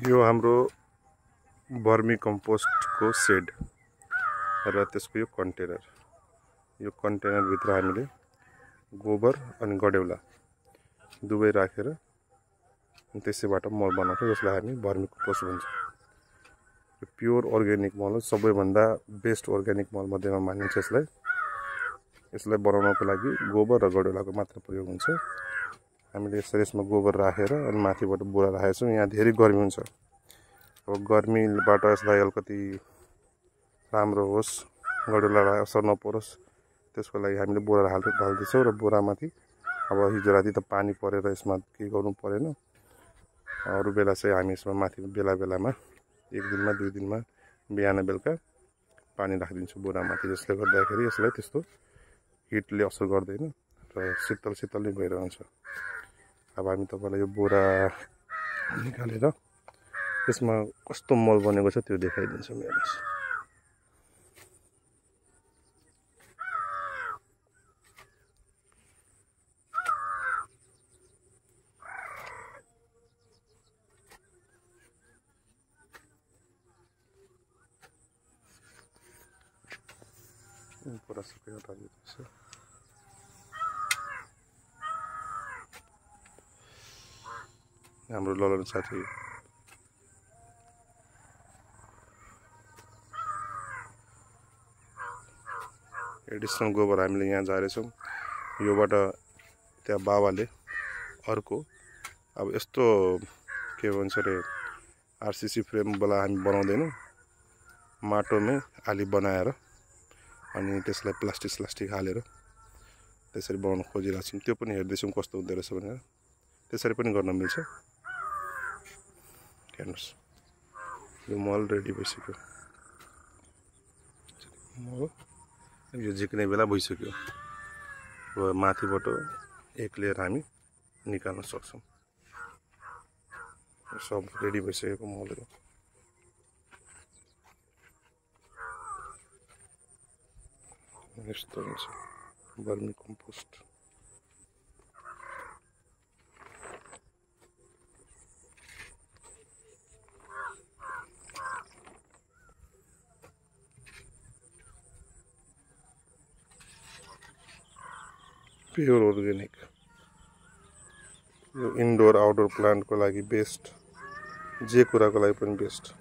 यो हाम्रो vermi compost को सेड र त्यसको यो कन्टेनर भित्र हामीले गोबर अनि गडेउला दुवै राखेर त्यसैबाट मल बनाउँछौं जसलाई हामी वर्मी कम्पोस्ट भन्छ। यो प्योर अर्ग्यानिक मल हो, सबैभन्दा बेस्ट अर्ग्यानिक मल मध्येमा मानिन्छ यसलाई। यसलाई बनाउनको लागि गोबर र गडेउलाको मात्र प्रयोग हुन्छ। हामीले यसमा गोबर राखेर अनि माथिबाट बोरा राखेका छौं। यहाँ धेरै गर्मी हुन्छ, अब गर्मीबाट यसलाई अलिकति राम्रो होस्, गडेउलालाई असर नपरोस् त्यसको लागि हामीले बोरा हाल्दैछौं र बोरामाथि अब हिजो राति त पानी परेर यसमा के गर्नु परेन। अरु बेला चाहिँ हामी यसमा माथि बेला-बेलामा एक दिनमा दुई दिनमा बिहान बेलुका पानी राखिदिन्छौं बोरामाथि, जसले गर्दाखेरि यसलाई त्यस्तो हिटले असर गर्दैन र शीतल नै भइरहन्छ। अब हामी तपाईलाई यो बोरा निकालेर यसमा कस्तो मल बनेको छ त्यो देखाइदिन्छौँ। हेर्नुस्, पूरा सबै हटाइदिन्छ। हाम्रो ललन साथी एडिसनल गोबर हामीले यहाँ झारेछौं। योबाट त्यहाँ बाबाले अर्को अब यस्तो के भन्छ रे आरसीसी फ्रेम वाला हामी बनाउँदैनौं, माटोमै आली बनाएर अनि त्यसलाई प्लास्टिक हालेर त्यसरी बनाउन खोजिरहेको छौं। त्यो पनि हेर्दैछौं कस्तो हुँदै रहेछ भनेर। त्यसरी पनि गर्न मिल्छ। हेर्नुस्, यो मल रेडी भइसक्यो। यो झिक्ने बेला भइसक्यो। अब माथिबाट एक लेयर हामी निकाल्न सक्छौं। सब रेडी भइसकेको मलहरु यस्तो हुन्छ वर्मी कम्पोस्ट। प्योर अर्ग्यानिक, यो इन्डोर आउटडोर प्लान्ट को लागि बेस्ट, जे कुराको लागि पनि बेस्ट।